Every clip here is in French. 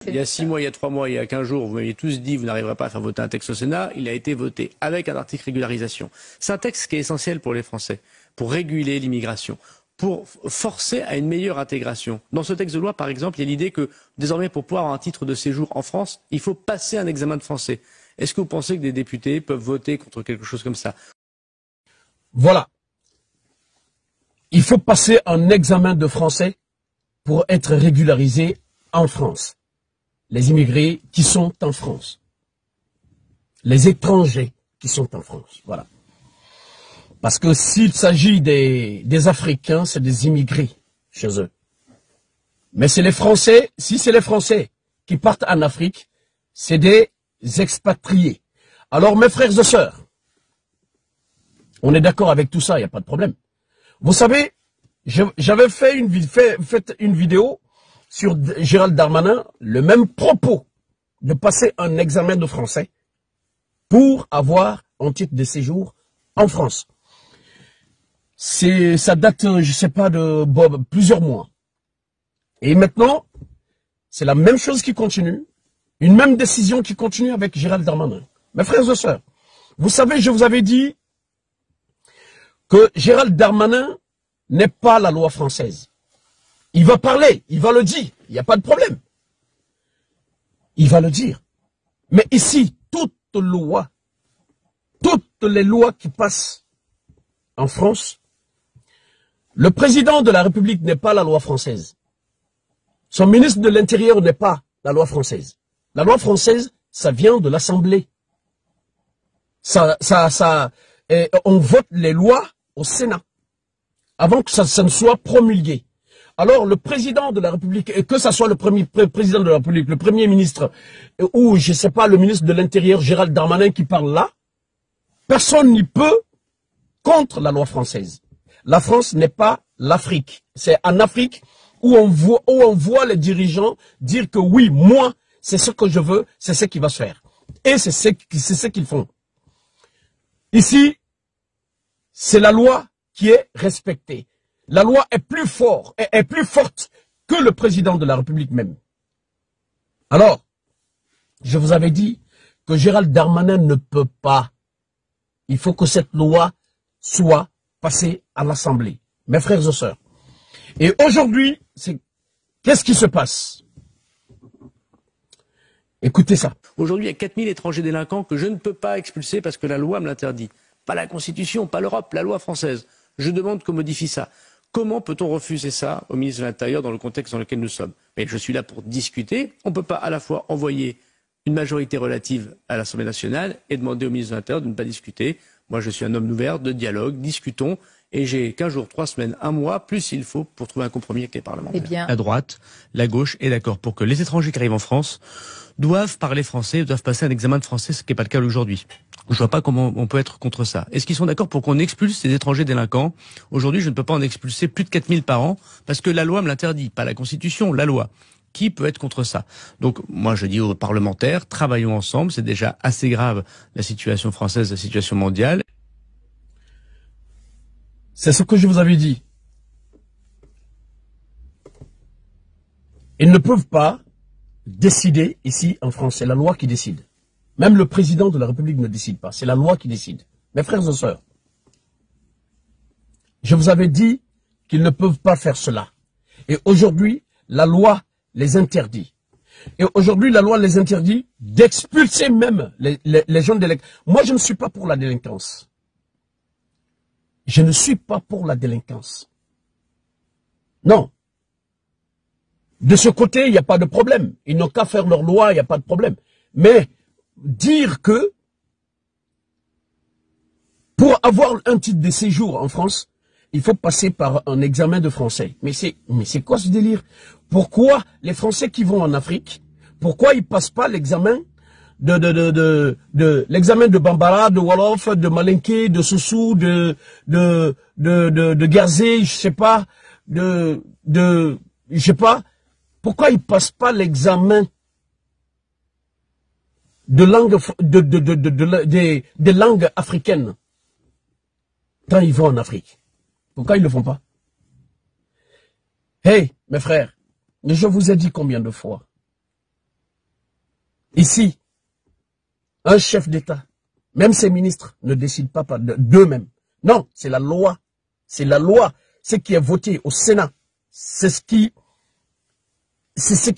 Il y a 6 mois, il y a 3 mois, il y a 15 jours, vous m'aviez tous dit vous n'arriverez pas à faire voter un texte au Sénat. Il a été voté avec un article régularisation. C'est un texte qui est essentiel pour les Français, pour réguler l'immigration, pour forcer à une meilleure intégration. Dans ce texte de loi, par exemple, il y a l'idée que désormais, pour pouvoir avoir un titre de séjour en France, il faut passer un examen de français. Est-ce que vous pensez que des députés peuvent voter contre quelque chose comme ça? Voilà. Il faut passer un examen de français pour être régularisé en France. Les immigrés qui sont en France. Les étrangers qui sont en France. Voilà. Parce que s'il s'agit des Africains, c'est des immigrés chez eux. Mais c'est les Français, si c'est les Français qui partent en Afrique, c'est des expatriés. Alors mes frères et sœurs, on est d'accord avec tout ça, il n'y a pas de problème. Vous savez, j'avais fait une vidéo sur Gérald Darmanin, le même propos de passer un examen de français pour avoir un titre de séjour en France. Ça date, je sais pas, de plusieurs mois. Et maintenant, c'est la même chose qui continue, une même décision qui continue avec Gérald Darmanin. Mes frères et sœurs, vous savez, je vous avais dit que Gérald Darmanin n'est pas la loi française. Il va parler, il va le dire, il n'y a pas de problème. Il va le dire. Mais ici, toutes les lois qui passent en France, le président de la République n'est pas la loi française. Son ministre de l'Intérieur n'est pas la loi française. La loi française, ça vient de l'Assemblée. On vote les lois au Sénat avant que ça ne soit promulgué. Alors, le président de la République, et que ce soit le premier président de la République, le premier ministre, ou, je ne sais pas, le ministre de l'Intérieur, Gérald Darmanin, qui parle là, personne n'y peut contre la loi française. La France n'est pas l'Afrique. C'est en Afrique où on voit les dirigeants dire que oui, moi, c'est ce que je veux, c'est ce qui va se faire. Et c'est ce qu'ils font. Ici, c'est la loi qui est respectée. La loi est plus forte que le président de la République même. Alors, je vous avais dit que Gérald Darmanin ne peut pas. Il faut que cette loi soit passée à l'Assemblée. Mes frères et sœurs. Et aujourd'hui, qu'est-ce qui se passe? Écoutez ça. Aujourd'hui, il y a 4000 étrangers délinquants que je ne peux pas expulser parce que la loi me l'interdit. Pas la Constitution, pas l'Europe, la loi française. Je demande qu'on modifie ça. Comment peut-on refuser ça au ministre de l'Intérieur dans le contexte dans lequel nous sommes? Mais je suis là pour discuter. On ne peut pas à la fois envoyer une majorité relative à l'Assemblée nationale et demander au ministre de l'Intérieur de ne pas discuter. Moi, je suis un homme ouvert, de dialogue, discutons. Et j'ai 15 jours, 3 semaines, 1 mois, plus s'il faut, pour trouver un compromis avec les parlementaires. Eh bien... La droite, la gauche est d'accord pour que les étrangers qui arrivent en France doivent parler français, doivent passer un examen de français, ce qui n'est pas le cas aujourd'hui. Je ne vois pas comment on peut être contre ça. Est-ce qu'ils sont d'accord pour qu'on expulse ces étrangers délinquants? Aujourd'hui, je ne peux pas en expulser plus de 4000 par an, parce que la loi me l'interdit, pas la Constitution, la loi. Qui peut être contre ça? Donc, moi, je dis aux parlementaires, travaillons ensemble, c'est déjà assez grave, la situation française, la situation mondiale. C'est ce que je vous avais dit. Ils ne peuvent pas décider ici en France, c'est la loi qui décide. Même le président de la République ne décide pas, c'est la loi qui décide. Mes frères et sœurs, je vous avais dit qu'ils ne peuvent pas faire cela. Et aujourd'hui, la loi les interdit. Et aujourd'hui, la loi les interdit d'expulser même les gens délinquants. Moi, je ne suis pas pour la délinquance. Je ne suis pas pour la délinquance. Non. De ce côté, il n'y a pas de problème. Ils n'ont qu'à faire leur loi, il n'y a pas de problème. Mais dire que pour avoir un titre de séjour en France, il faut passer par un examen de français. Mais c'est quoi ce délire? Pourquoi les Français qui vont en Afrique, pourquoi ils passent pas l'examen l'examen de Bambara, de Wolof, de Malinké, de Soussou, de Guerzé, je sais pas, pourquoi ils passent pas l'examen de langue, des langues africaines quand ils vont en Afrique? Pourquoi ils ne le font pas? Hey, mes frères, je vous ai dit combien de fois? Ici, un chef d'État, même ses ministres, ne décident pas d'eux-mêmes. Non, c'est la loi. C'est la loi. Ce qui est voté au Sénat, c'est ce qui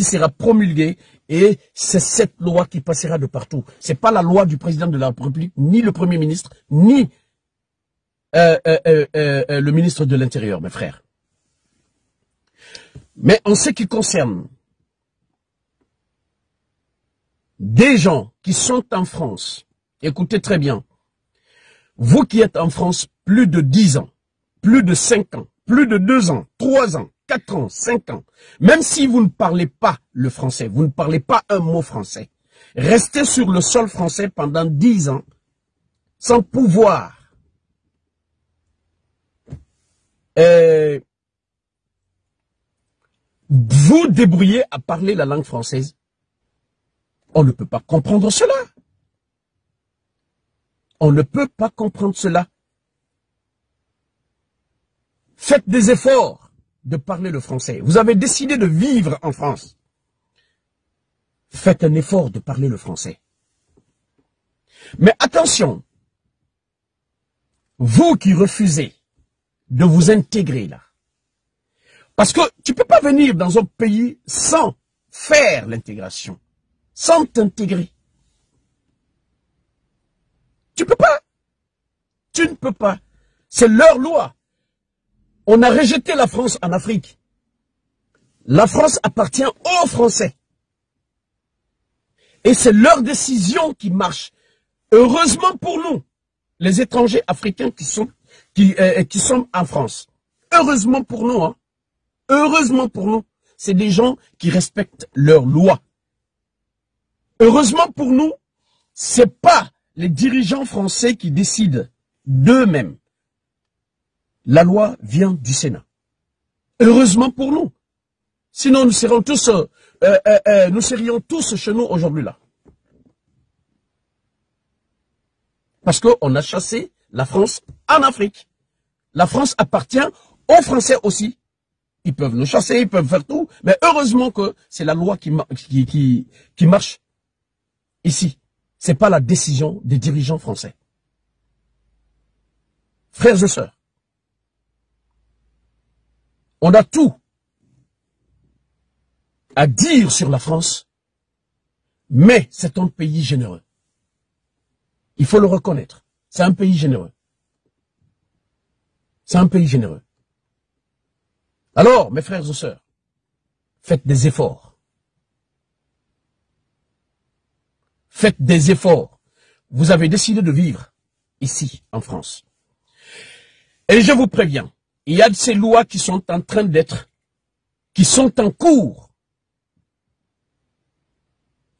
sera promulgué et c'est cette loi qui passera de partout. C'est pas la loi du président de la République, ni le Premier ministre, ni le ministre de l'Intérieur, mes frères. Mais en ce qui concerne des gens qui sont en France, écoutez très bien, vous qui êtes en France plus de 10 ans, plus de 5 ans, plus de 2 ans, 3 ans, 4 ans, 5 ans, même si vous ne parlez pas le français, vous ne parlez pas un mot français, restez sur le sol français pendant 10 ans sans pouvoir vous débrouiller à parler la langue française. On ne peut pas comprendre cela. On ne peut pas comprendre cela. Faites des efforts de parler le français. Vous avez décidé de vivre en France. Faites un effort de parler le français. Mais attention, vous qui refusez de vous intégrer là, parce que tu ne peux pas venir dans un pays sans faire l'intégration, sans t'intégrer. Tu peux pas. Tu ne peux pas. C'est leur loi. On a rejeté la France en Afrique. La France appartient aux Français. Et c'est leur décision qui marche. Heureusement pour nous, les étrangers africains qui sont en France. Heureusement pour nous, hein. Heureusement pour nous, c'est des gens qui respectent leurs lois. Heureusement pour nous, c'est pas les dirigeants français qui décident d'eux-mêmes. La loi vient du Sénat. Heureusement pour nous. Sinon, nous serions tous chez nous aujourd'hui là. Parce qu'on a chassé la France en Afrique. La France appartient aux Français aussi. Ils peuvent nous chasser, ils peuvent faire tout. Mais heureusement que c'est la loi qui marche ici. Ce n'est pas la décision des dirigeants français. Frères et sœurs, on a tout à dire sur la France, mais c'est un pays généreux. Il faut le reconnaître. C'est un pays généreux. C'est un pays généreux. Alors, mes frères et sœurs, faites des efforts. Faites des efforts. Vous avez décidé de vivre ici, en France. Et je vous préviens, il y a de ces lois qui sont en train d'être, qui sont en cours.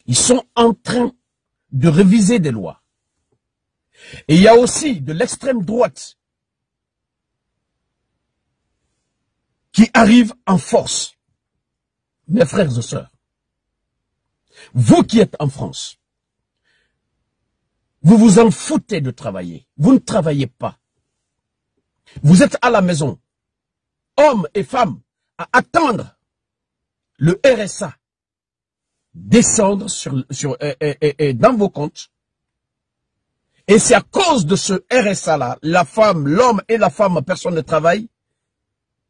Ils sont en train de réviser des lois. Et il y a aussi de l'extrême droite qui arrive en force. Mes frères et sœurs, vous qui êtes en France, vous vous en foutez de travailler. Vous ne travaillez pas. Vous êtes à la maison, hommes et femmes, à attendre le RSA descendre dans vos comptes. Et c'est à cause de ce RSA-là, la femme, l'homme et la femme, personne ne travaille.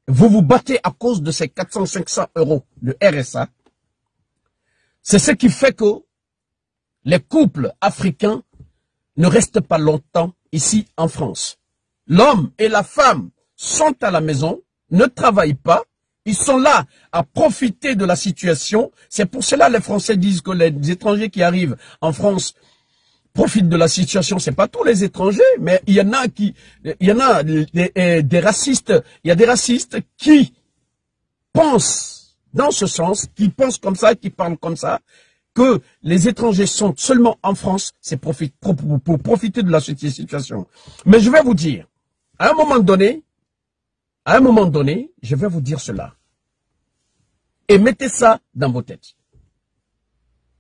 Vous vous battez à cause de ces 400-500 € de RSA. C'est ce qui fait que les couples africains ne restent pas longtemps ici en France. L'homme et la femme sont à la maison, ne travaillent pas. Ils sont là à profiter de la situation. C'est pour cela que les Français disent que les étrangers qui arrivent en France profitent de la situation. C'est pas tous les étrangers, mais il y en a des racistes. Il y a des racistes qui pensent dans ce sens, qui pensent comme ça, qui parlent comme ça, que les étrangers sont seulement en France, c'est pour profiter de la situation. Mais je vais vous dire, à un moment donné, je vais vous dire cela. Et mettez ça dans vos têtes.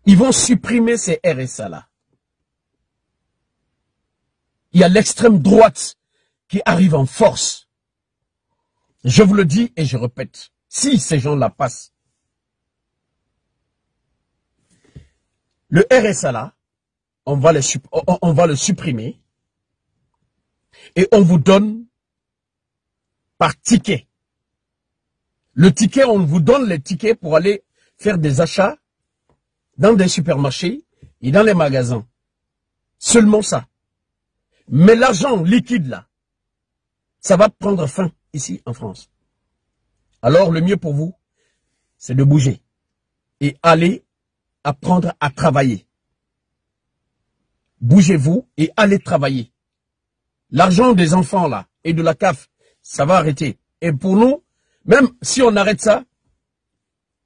Ils vont supprimer ces RSA-là. Il y a l'extrême droite qui arrive en force. Je vous le dis et je répète, si ces gens-là passent, Le RSA là, on va le supprimer et on vous donne par ticket. Le ticket, on vous donne les tickets pour aller faire des achats dans des supermarchés et dans les magasins. Seulement ça. Mais l'argent liquide là, ça va prendre fin ici en France. Alors le mieux pour vous, c'est de bouger et aller apprendre à travailler. Bougez-vous et allez travailler. L'argent des enfants là et de la CAF, ça va arrêter. Et pour nous, même si on arrête ça,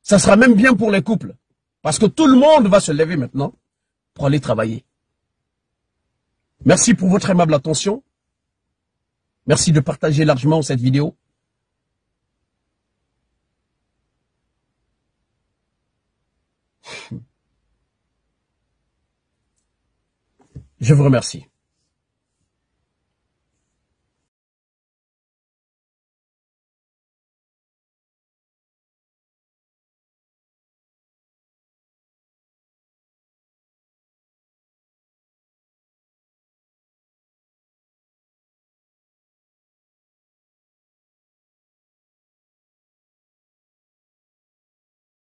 ça sera même bien pour les couples. Parce que tout le monde va se lever maintenant pour aller travailler. Merci pour votre aimable attention. Merci de partager largement cette vidéo. Je vous remercie.